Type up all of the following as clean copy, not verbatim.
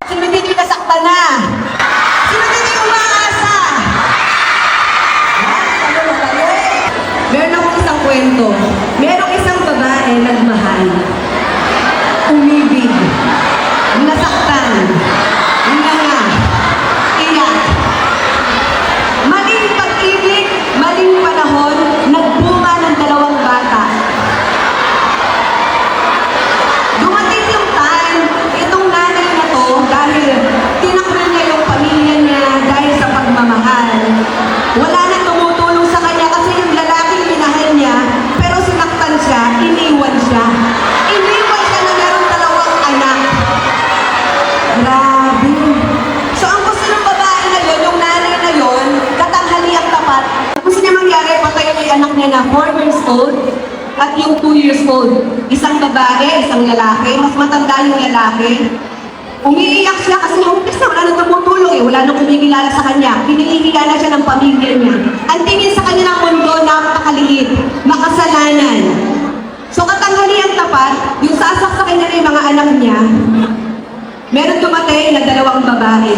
Sino hindi nasaktan na? Sino hindi umaasa? Meron akong isang kwento. Merong isang babae nagmahal. Umibig. Nasaktan. Hinanga. Iyak. Maling pag-ibig, maling panahon, nagbunga ng dalawang bata. Dumating yung time, itong nanay na to, dahil tinakpan niya yung pamilya niya dahil sa pagmamahal. Wala na tumutulong sa kanya kasi yung lalaking minahal niya, pero sinaktan siya, iniwan siya. Iniwan siya na meron dalawang anak. Grabe. So ang gusto ng babae na yun, yung nanay na yun, katanghali ang tapat. Gusto niya mangyari, patay yung anak niya na 4 years old at yung 2 years old. Isang babae, isang lalaki, mas matanda yung lalaki. Umiiyak siya kasi hopeless na, wala nang tumutulong eh, wala nang kumikilala sa kanya. Pinilihila na siya ng pamilya niya. Ang tingin sa kanya ng mundo, napakaliit, makasalanan. So katanghali ang tapat, yung sasaksakin niya na yung mga anak niya, meron dumating na dalawang babae.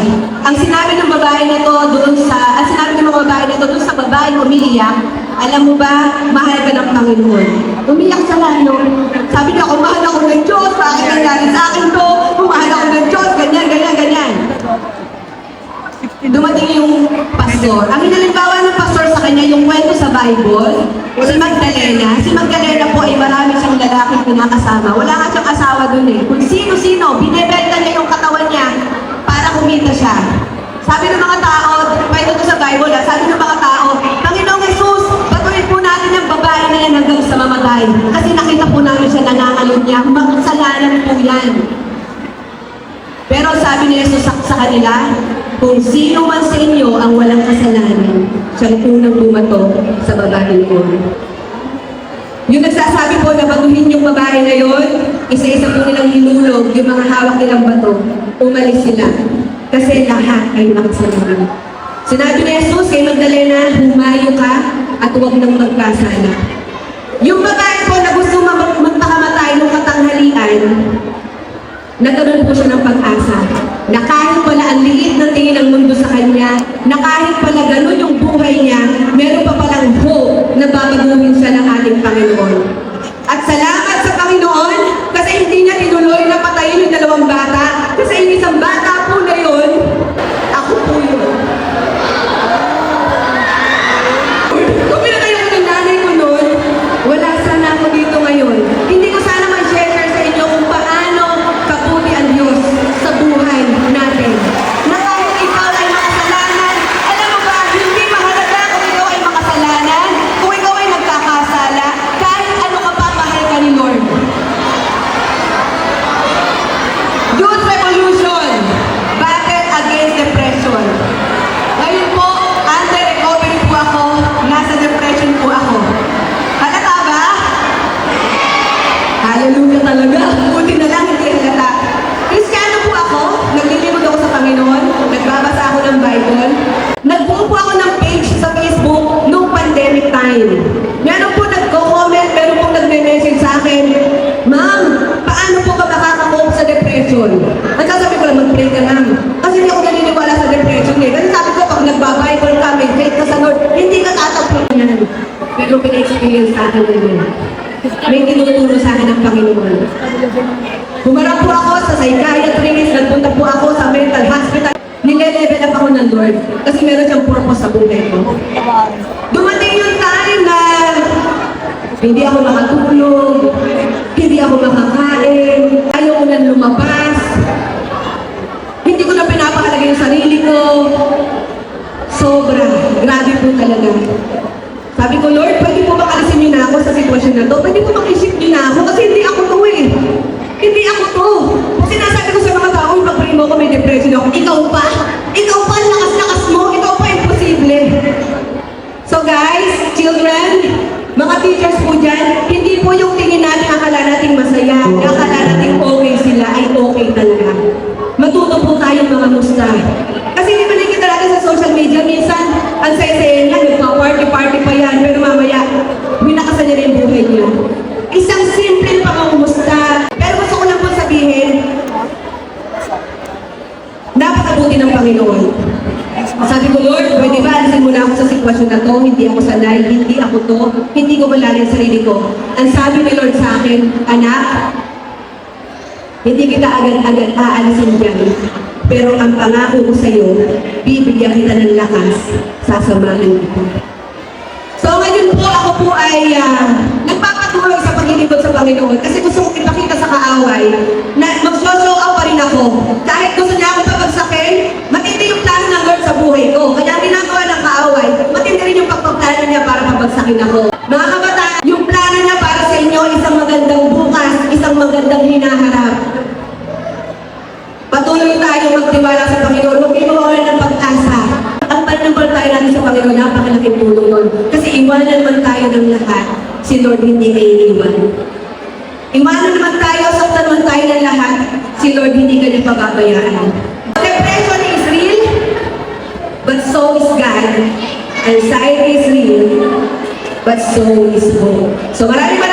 Ang sinabi ng babae na to doon sa, ang sinabi ng mga babae na to doon sa babae umiiyak, alam mo ba, mahal ka ng Panginoon. Umiyak sa lalo. Sabi niya, kung mahal ako ng Diyos, bakit nangyari sa akin to? Kung mahal ako ng Diyos, ganyan, ganyan, ganyan. Dumating yung pastor. Ang inalimbawa ng pastor sa kanya, yung kwento sa Bible, si Magdalena. Si Magdalena po ay marami siyang lalaking pinakasama. Wala nga siyang asawa dun eh. Kung sino-sino, binibenta niya yung katawan niya para kumita siya. Sabi ng mga tao, kwento to sa Bible, sabi ng mga tao, Panginoong Jesus, batuin po natin yung babae na yan hanggang sa mamatay. Kasi nakita po namin siya nangangalun niya. Makasalanan po yan. Pero sabi ni Jesus sa kanila, kung sino man sa inyo ang walang kasalanan, siyang unang bumato sa babae yun. Yung nagsasabi po na batuhin yung babae na yun, isa-isa po nilang hinulog yung mga hawak nilang bato, umalis sila. Kasi lahat ay makasalanan. Sinabi ni Jesus kay Magdalena, humayo ka at huwag nang magkasala. Yung babae po na gusto magpakamatay nung katanghalian, nagkaroon po siya ng pag-asa na kahit pala ang liit ng tingin ng mundo sa kanya, na kahit pala ganun yung buhay niya, meron pa palang hope na babaguhin siya ng ating Panginoon. At salamat sa Panginoon kasi hindi niya tinuloy na patayin yung dalawang bata. Kasi yung isang bata po na yun, ako po yun. Kung pinatay ako ng nanay ko noon, wala sana ako dito ngayon. Hindi ko sana ma-share sa inyo kung paano kabuti ang Diyos sa buhay natin. Na kahit ikaw ay makasalanan, alam mo ba, hindi mahalaga kung ikaw ay makasalanan, kung ikaw ay nagkakasala, kahit ano ka pa, mahal ka ni Lord. Youth Revolution, Battle Against Depression. Ngayon po, under recovery po ako, nasa depression po ako. Halata ba? Hallelujah talaga. Buti na lang, hindi halata. Kristyano po ako, naglilingkod ako sa Panginoon, nagbabasa ako ng Bible. Nagbuo po ako ng page sa Facebook noong pandemic time. Meron po nagko-comment, meron po nagme-message sa akin, Ma'am, paano po ka makakakope sa depression? Nagsasabi ko lang, mag-pray ka lang. Kasi hindi ako naniniwala sa depression eh. Kasi sabi ko, pag nagbabible ka, may faith ka sa Lord, hindi ka tatapos yan. Pero pina-experience sa akin yun. May tinuturo sa akin ng Panginoon. Humarap po ako sa psychiatrist, nagpunta po ako sa mental hospital. Nile-level up ako ng Lord kasi meron siyang purpose sa buhay ko. Dumating yung time na hindi ako makatulog, hindi ako makakain, ayaw ko nang lumabas, hindi ko na pinapahalaga yung sarili ko. Sobra, grabe po talaga. Sabi ko, Lord, pwede po makalisin niyo na ako sa sitwasyon na to? Pwede po makisip niyo na ako kasi hindi ako to eh. Hindi ako to. Sinasabi ko sa mga tao, pag-pray mo ako, may depression ako. Ikaw pa? Ikaw pa, lakas-lakas mo? Ikaw pa, imposible. So guys, children, mga teachers po dyan, hindi po yung tingin natin akala nating masaya, akala nating okay sila, ay okay talaga. Matuto po tayong mga musta. Kasi hindi man nakikita natin sa social media, minsan, ang saya-saya niya, nagpa-party-party pa yan, pero mamaya, winakasan niya na yung buhay niya. Isang simple pangungumusta. Panginoon. Sabi ko, Lord, pwede ba alisin mo na ako sa sitwasyon na to? Hindi ako sanay, hindi ako to, hindi ko malala yung sarili ko. Ang sabi ni Lord sa akin, anak, hindi kita agad-agad aalisin dyan. Pero ang pangako ko sa iyo, bibigyan kita ng lakas, sasamahan kita. So ngayon po, ako po ay nagpapatuloy sa paglilingkod sa Panginoon kasi gusto kong ipakita sa kaaway na mag-show up pa rin ako. Kahit gusto niya akong pabagsakin, matindi yung plano ng Lord sa buhay ko. Kaya ang ginagawa ng kaaway, matindi rin yung pagpaplano niya para pabagsakin ako. Mga kabataan, yung plano niya para sa inyo, isang magandang bukas, isang magandang hinaharap. Patuloy tayo magtiwala sa Panginoon. Huwag kayo mawawalan ng pag-asa. Ang pananampalataya natin sa Panginoon, napakalaking tulong nun. Kasi iwanan naman tayo ng lahat. Si Lord hindi kayo iwan. Iwanan naman tayo, saktan naman tayo ng lahat. Si Lord hindi ka niya pababayaan. Depression is real, but so is God. Anxiety is real, but so is hope. So maraming